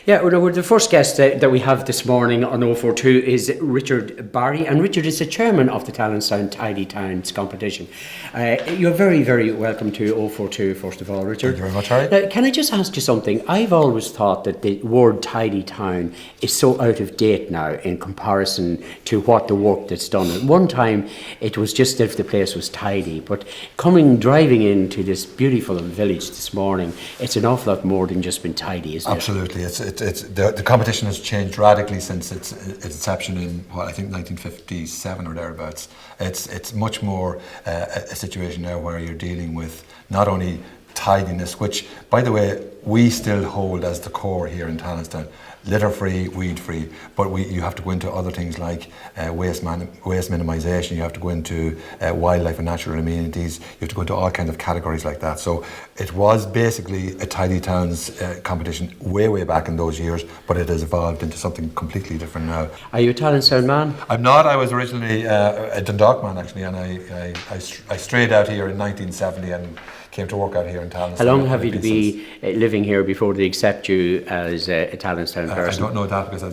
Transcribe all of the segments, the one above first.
Yeah, well, the first guest that we have this morning on 042 is Richard Barry, and Richard is the chairman of the Tallanstown Tidy Towns competition. You're very, very welcome to 042, first of all, Richard. Thank you very much, Harry. Now, can I just ask you something? I've always thought that the word tidy town is so out of date now in comparison to what the work that's done. At one time, it was just if the place was tidy, but driving into this beautiful village this morning, it's an awful lot more than just been tidy, isn't it? Absolutely. The competition has changed radically since its inception in, I think 1957 or thereabouts. It's much more a situation now where you're dealing with not only tidiness, which, by the way, we still hold as the core here in Tallanstown, litter-free, weed-free, but you have to go into other things like waste minimisation, you have to go into wildlife and natural amenities, you have to go into all kinds of categories like that. So it was basically a Tidy Towns competition way back in those years, but it has evolved into something completely different now. Are you a Tallanstown man? I'm not. I was originally a Dundalk man, actually, and I strayed out here in 1970 and came to work out here in Tallanstown. How long have you to be living here before they accept you as a Tallanstown person? I don't know that because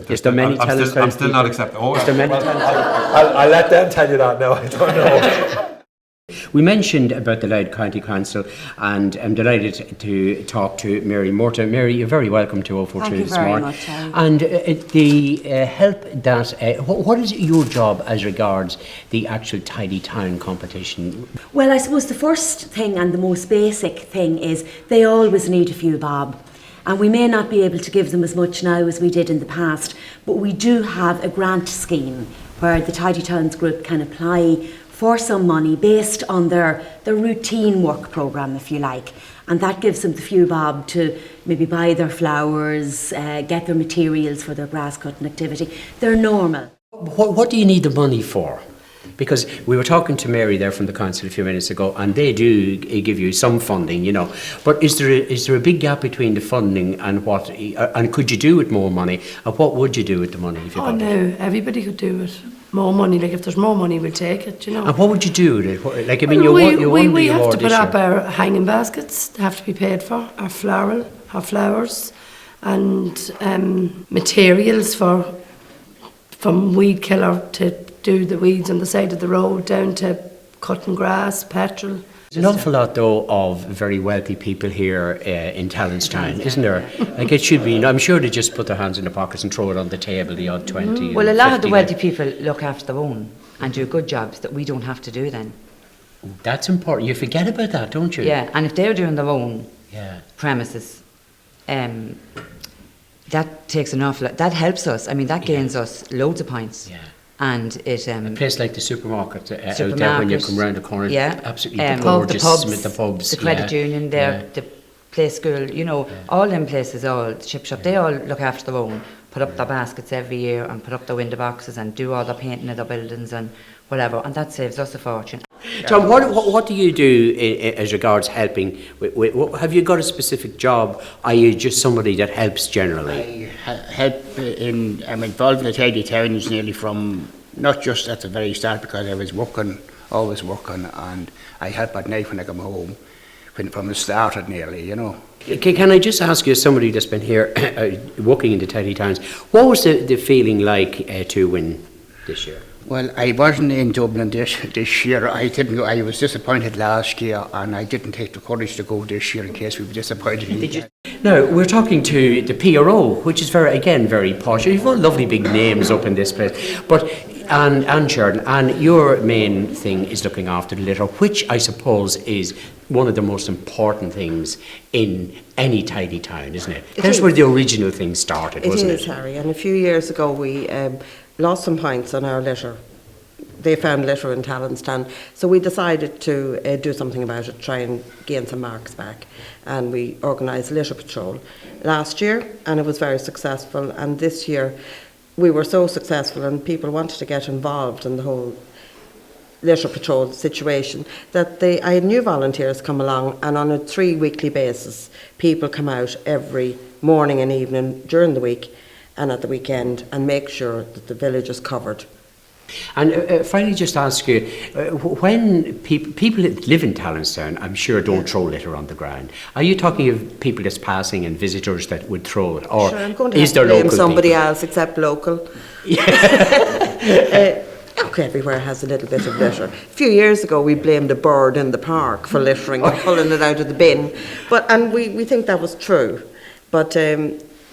I'm still not accepted. Oh, is there many I'll let them tell you that now. I don't know. We mentioned about the Louth County Council, and I'm delighted to talk to Mary Morta. Mary, you're very welcome to 042 this morning. Much, and the help that, what is your job as regards the actual Tidy Town competition? Well, I suppose the first thing and the most basic thing is they always need a few bob. And we may not be able to give them as much now as we did in the past, but we do have a grant scheme where the Tidy Towns group can apply for some money based on their routine work programme, if you like. And that gives them the few bob to maybe buy their flowers, get their materials for their grass cutting activity. They're normal. What do you need the money for? Because we were talking to Mary there from the council a few minutes ago, and they do give you some funding, you know. But is there a big gap between the funding and what? And could you do with more money? And what would you do with the money if you got it? No, everybody could do it. More money, like if there's more money, we'll take it, you know. And what would you do with it? Like, I mean, we have to put up our hanging baskets. They have to be paid for. Our flowers, and materials from weed killer to do the weeds on the side of the road, down to cutting grass, petrol. There's an awful lot, though, of very wealthy people here in Tallanstown, isn't there? Like, it should be. I'm sure they just put their hands in their pockets and throw it on the table, the odd 20. Well, a lot of the wealthy people look after their own and do good jobs that we don't have to do then. That's important. You forget about that, don't you? Yeah, and if they're doing their own premises, that takes an awful lot. That helps us. I mean, that gains us loads of points. Yeah. And it a place like the supermarket out there when you come round the corner, absolutely gorgeous. The pubs, the credit union there, the play school, you know, all them places, all the chip shop, they all look after their own, put up their baskets every year and put up their window boxes and do all the painting of their buildings and whatever, and that saves us a fortune. Tom, what do you do as regards helping? Have you got a specific job? Are you just somebody that helps generally? I help I'm involved in the Tidy Towns nearly from, not just at the very start because I was always working, and I help at night when I come home, from the start at nearly, you know. Can I just ask you, as somebody that's been here working in the Tidy Towns, what was the feeling like to win this year? Well, I wasn't in Dublin this year. I didn't go. I was disappointed last year, and I didn't take the courage to go this year in case we were disappointed again. Now, we're talking to the PRO, which is very posh. You've got lovely big names up in this place. But and Sheridan, and your main thing is looking after the litter, which I suppose is one of the most important things in any tidy town, isn't it? That's where the original thing started, wasn't it? It is, Harry. And a few years ago we lost some points on our litter. They found litter in Tallanstown, so we decided to do something about it, try and gain some marks back. And we organised Litter Patrol last year, and it was very successful. And this year we were so successful and people wanted to get involved in the whole Litter Patrol situation that I had new volunteers come along, and on a 3 weekly basis people come out every morning and evening during the week and at the weekend and make sure that the village is covered. And finally, just ask you, when people that live in Tallanstown, I'm sure don't throw litter on the ground. Are you talking of people that's passing and visitors that would throw it, or Sure, I'm going to is have there to blame local somebody people? else except local. Look, everywhere has a little bit of litter. A few years ago, we blamed a bird in the park for littering and pulling it out of the bin, and we think that was true. But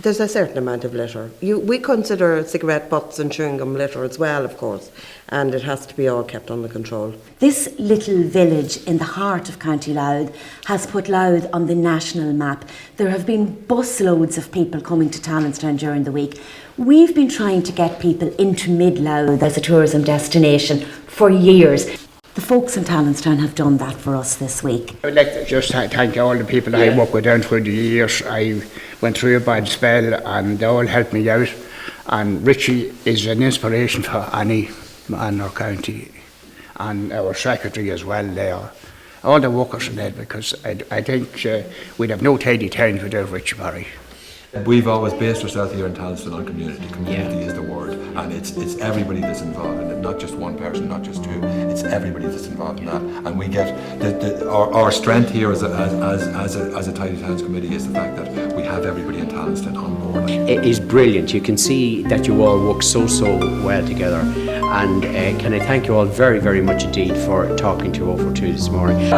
there's a certain amount of litter. We consider cigarette butts and chewing gum litter as well, of course, and it has to be all kept under control. This little village in the heart of County Louth has put Louth on the national map. There have been busloads of people coming to Tallanstown during the week. We've been trying to get people into Mid-Louth as a tourism destination for years. The folks in Tallanstown have done that for us this week. I would like to just thank all the people I worked with down through the years. I went through a bad spell and they all helped me out. And Richie is an inspiration for Annie and our county and our secretary as well. They are all the workers in there, because I think we'd have no tidy towns without Richie Murray. We've always based ourselves here in Tallanstown on community. Community is the word, and it's everybody that's involved in it, not just one person, not just two. It's everybody that's involved in that, and we get our strength here as a Tidy Towns committee is the fact that we have everybody in Tallanstown on board. It is brilliant. You can see that you all work so well together. And can I thank you all very, very much indeed for talking to 042 this morning.